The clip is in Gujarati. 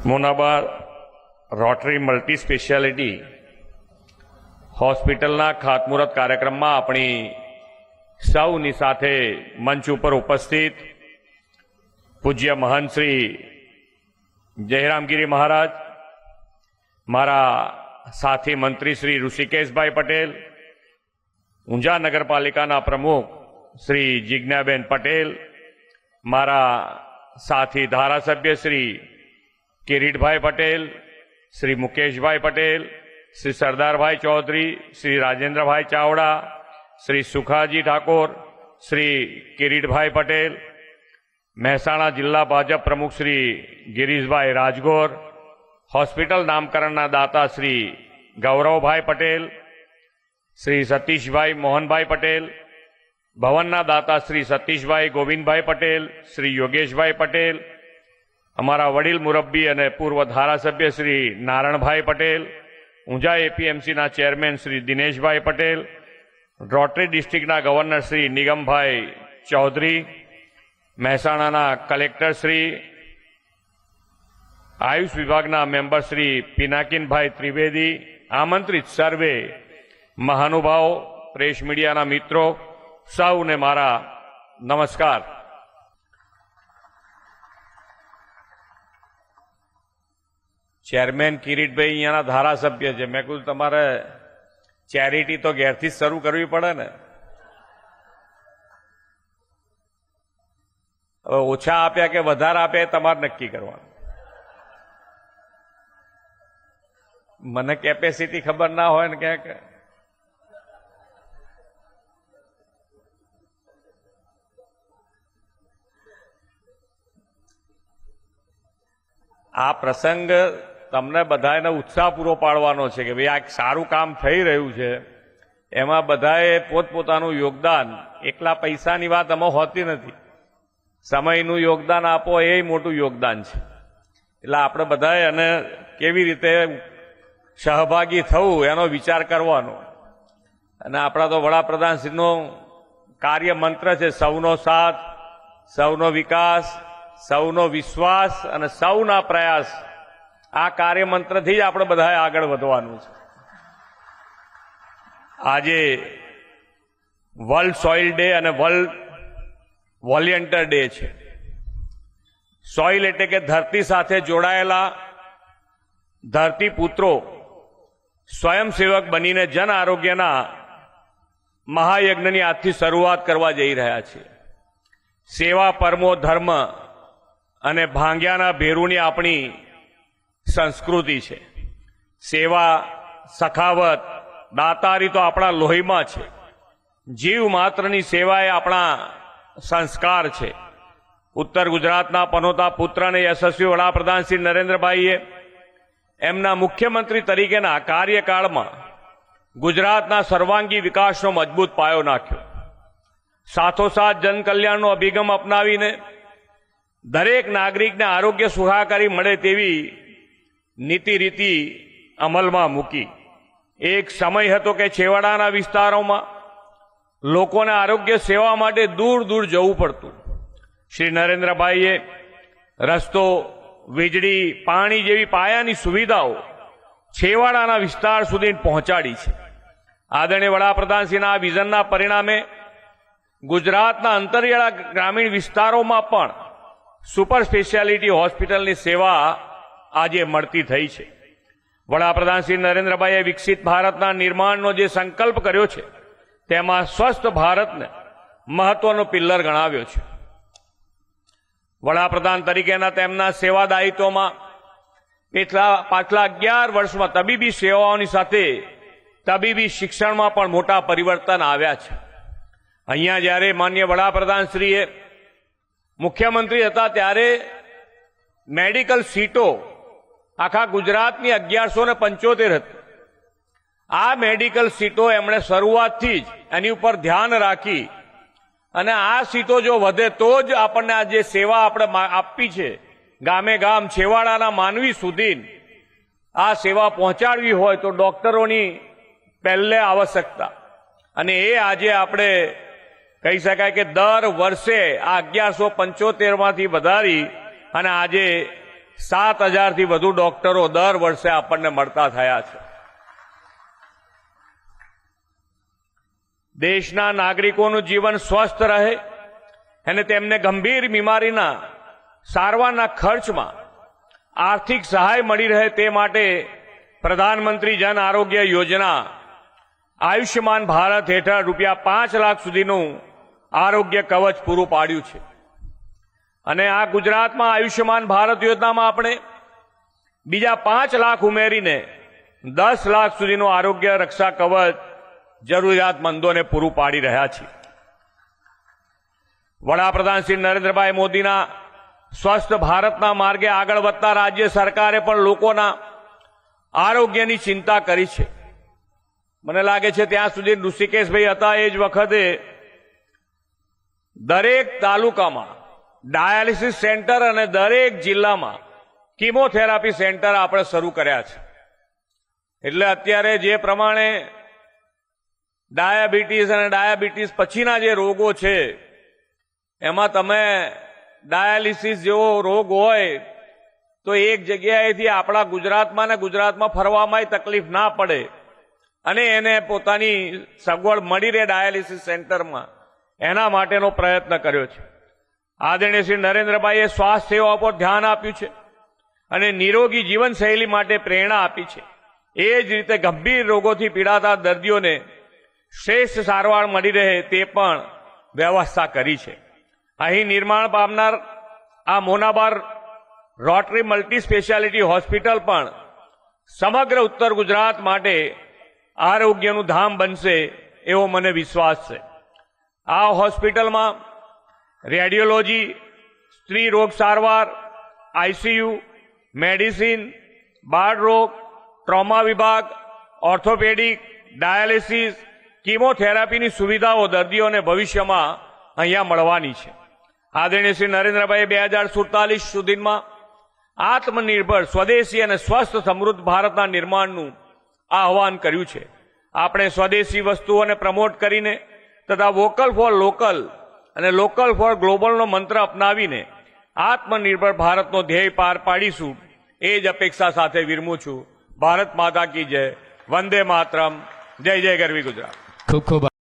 મોનાબા રોટરી મલ્ટી સ્પેશિયાલિટી હોસ્પિટલના ખાતમુહૂર્ત કાર્યક્રમમાં આપણી સૌની સાથે મંચ ઉપર ઉપસ્થિત પૂજ્ય મહંત શ્રી જયરામગીરી મહારાજ, મારા સાથી મંત્રી શ્રી ઋષિકેશભાઈ પટેલ, ઊંઝા નગરપાલિકાના પ્રમુખ શ્રી જિજ્ઞાબેન પટેલ, મારા સાથી ધારાસભ્ય શ્રી કિરીટભાઈ પટેલ, શ્રી મુકેશભાઈ પટેલ, શ્રી સરદારભાઈ ચૌધરી, શ્રી રાજેન્દ્રભાઈ ચાવડા, શ્રી સુખાજી ઠાકોર, શ્રી કિરીટભાઈ પટેલ, મહેસાણા જિલ્લા ભાજપ પ્રમુખ શ્રી ગિરીશભાઈ રાજગોર, હોસ્પિટલ નામકરણના દાતા શ્રી ગૌરવભાઈ પટેલ, શ્રી સતીશભાઈ મોહનભાઈ પટેલ, ભવનના દાતા શ્રી સતીશભાઈ ગોવિંદભાઈ પટેલ, શ્રી યોગેશભાઈ પટેલ, અમારા વડીલ મુરબ્બી અને પૂર્વ ધારાસભ્ય શ્રી નારણભાઈ પટેલ, ઊંઝા એપીએમસીના ચેરમેન શ્રી દિનેશભાઈ પટેલ, રોટરી ડિસ્ટ્રિક્ટના ગવર્નર શ્રી નિગમભાઈ ચૌધરી, મહેસાણાના કલેક્ટર શ્રી, આયુષ વિભાગના મેમ્બર શ્રી પિનાકીનભાઈ ત્રિવેદી, આમંત્રિત સર્વે મહાનુભાવો, પ્રેસ મીડિયાના મિત્રો, સૌને મારા નમસ્કાર. ચેરમેન કિરીટભાઈ અહીંયાના ધારાસભ્ય છે. મેં કીધું તમારે ચેરિટી તો ઘેરથી જ શરૂ કરવી પડે ને. હવે ઓછા આપ્યા કે વધારે આપ્યા તમારે નક્કી કરવાનું. મને કેપેસિટી ખબર ના હોય ને ક્યાંક આ પ્રસંગ તમને બધાને ઉત્સાહ પૂરો પાડવાનો છે કે ભાઈ આ એક સારું કામ થઈ રહ્યું છે, એમાં બધાએ પોતપોતાનું યોગદાન, એકલા પૈસાની વાત આમાં હોતી નથી, સમયનું યોગદાન આપો એ મોટું યોગદાન છે. એટલે આપણે બધાએ અને કેવી રીતે સહભાગી થવું એનો વિચાર કરવાનો. અને આપણા તો વડાપ્રધાનશ્રીનો કાર્ય મંત્ર છે સૌનો સાથ, સૌનો વિકાસ, સૌનો વિશ્વાસ અને સૌના પ્રયાસ. આ કાર્યમંત્રથી જ આપણે બધાએ આગળ વધવાનું છે. આજે વર્લ્ડ સોઇલ ડે અને વર્લ્ડ વોલિયન્ટર ડે છે. સોઇલ એટલે કે ધરતી સાથે જોડાયેલા ધરતી પુત્રો સ્વયંસેવક બનીને જન આરોગ્યના મહાયજ્ઞની આજથી શરૂઆત કરવા જઈ રહ્યા છે. સેવા પરમો ધર્મ અને ભાંગ્યાના ભેરુની આપણી સંસ્કૃતિ છે. સેવા, સખાવત, દાતારી તો આપણા લોહીમાં છે. જીવ માત્રની સેવા એ આપણા સંસ્કાર છે. ઉત્તર ગુજરાતના પનોતા પુત્ર અને યશસ્વી વડાપ્રધાન શ્રી નરેન્દ્રભાઈએ એમના મુખ્યમંત્રી તરીકેના કાર્યકાળમાં ગુજરાતના સર્વાંગી વિકાસનો મજબૂત પાયો નાખ્યો. સાથોસાથ જનકલ્યાણનો અભિગમ અપનાવીને દરેક નાગરિકને આરોગ્ય સુખાકારી મળે તેવી નીતિ રીતિ અમલમાં મૂકી. એક સમય હતો કે છેવાડાના વિસ્તારોમાં લોકોને આરોગ્ય સેવા માટે દૂર દૂર જવું પડતું. શ્રી નરેન્દ્રભાઈએ રસ્તો, વીજળી, પાણી જેવી પાયાની સુવિધાઓ છેવાડાના વિસ્તાર સુધી પહોંચાડી છે. આદરણીય વડાપ્રધાનશ્રીના આ વિઝનના પરિણામે ગુજરાતના અંતરિયાળા ગ્રામીણ વિસ્તારોમાં પણ સુપર સ્પેશિયાલિટી હોસ્પિટલની સેવા આજે મળતી થઈ છે. વડાપ્રધાન શ્રી નરેન્દ્રભાઈએ વિકસિત ભારતના નિર્માણનો જે સંકલ્પ કર્યો છે તેમાં સ્વસ્થ ભારતને મહત્વનો પિલ્લર ગણાવ્યો છે. વડાપ્રધાન તરીકેના તેમના સેવા દાયિત્વમાં પાછલા 11 વર્ષમાં તબીબી સેવાઓની સાથે તબીબી શિક્ષણમાં પણ મોટા પરિવર્તન આવ્યા છે. અહીંયા જ્યારે માનનીય વડાપ્રધાનશ્રીએ મુખ્યમંત્રી હતા ત્યારે મેડિકલ સીટો આખા ગુજરાતની 1175 હતી. આ મેડિકલ સીટો એમણે શરૂઆતથી જ એની ઉપર ધ્યાન રાખી અને આ સીટો જો વધે તો જ આપણને આ જે સેવા આપણે આપવી છે ગામે ગામ છેવાડાના માનવી સુધી આ સેવા પહોંચાડવી હોય તો ડોક્ટરોની પહેલે આવશ્યકતા. અને એ આજે આપણે કહી શકાય કે દર વર્ષે આ 1175 માંથી વધારી અને આજે 7,000થી વધુ ડોક્ટરો દર વર્ષે આપણને મળતા થયા છે. દેશના નાગરિકોનું જીવન સ્વસ્થ રહે અને તેમને ગંભીર બીમારીના સારવારના ખર્ચમાં આર્થિક સહાય મળી રહે તે માટે પ્રધાનમંત્રી જન આરોગ્ય યોજના આયુષ્યમાન ભારત હેઠળ ₹5 લાખ સુધીનું આરોગ્ય કવચ પૂરું પાડ્યું છે. અને આ ગુજરાતમાં આયુષ્યમાન ભારત યોજનામાં આપણે બીજા 5 લાખ ઉમેરીને 10 લાખ સુધીનું આરોગ્ય રક્ષા કવચ જરૂરિયાતમંદોને પૂરું પાડી રહ્યા છીએ. વડાપ્રધાન શ્રી નરેન્દ્રભાઈ મોદીના સ્વસ્થ ભારતના માર્ગે આગળ વધતા રાજ્ય સરકારે પણ લોકોના આરોગ્યની ચિંતા કરી છે. મને લાગે છે ત્યાં સુધી ઋષિકેશભાઈ હતા એ જ વખતે દરેક તાલુકામાં ડાયાલિસિસ સેન્ટર અને દરેક જિલ્લામાં કીમોથેરાપી સેન્ટર આપણે શરૂ કર્યા છે. એટલે અત્યારે જે પ્રમાણે ડાયાબિટીસ અને ડાયાબિટીસ પછીના જે રોગો છે એમાં તમે ડાયાલિસિસ જેવો રોગ હોય તો એક જગ્યાએથી આપણા ગુજરાતમાં ને ગુજરાતમાં ફરવામાં તકલીફ ના પડે અને એને પોતાની સગવડ મળી રહે ડાયાલિસિસ સેન્ટરમાં, એના માટેનો પ્રયત્ન કર્યો છે. આદરણીય શ્રી નરેન્દ્રભાઈએ સ્વાસ્થ્ય સેવા પર ધ્યાન આપ્યું છે અને નિરોગી જીવનશૈલી માટે પ્રેરણા આપી છે. એ જ રીતે ગંભીર રોગોથી પીડાતા દર્દીઓને શ્રેષ્ઠ સારવાર મળી રહે તે પણ વ્યવસ્થા કરી છે. અહીં નિર્માણ પામનાર આ મોનાબાર રોટરી મલ્ટી સ્પેશિયાલિટી હોસ્પિટલ પણ સમગ્ર ઉત્તર ગુજરાત માટે આરોગ્યનું ધામ બનશે એવો મને વિશ્વાસ છે. આ હોસ્પિટલમાં રેડિયોલોજી, સ્ત્રી રોગ સારવાર, આઈસીયુ, મેડિસિન, બાળરોગ, ટ્રોમા વિભાગ, ઓર્થોપેડિક, ડાયાલિસિસ, કીમોથેરાપીની સુવિધાઓ દર્દીઓને ભવિષ્યમાં અહીંયા મળવાની છે. આદરણીય શ્રી નરેન્દ્રભાઈએ 2047 સુધીમાં આત્મનિર્ભર, સ્વદેશી અને સ્વસ્થ સમૃદ્ધ ભારતના નિર્માણનું આહવાન કર્યું છે. આપણે સ્વદેશી વસ્તુઓને પ્રમોટ કરીને તથા વોકલ ફોર લોકલ અને લોકલ ફોર ગ્લોબલનો મંત્ર અપનાવીને આત્મનિર્ભર ભારતનો ધ્યેય પાર પાડીશું એ જ અપેક્ષા સાથે વિરમું છું. ભારત માતા કી જય. વંદે માતરમ. જય જય ગરવી ગુજરાત. ખૂબ ખૂબ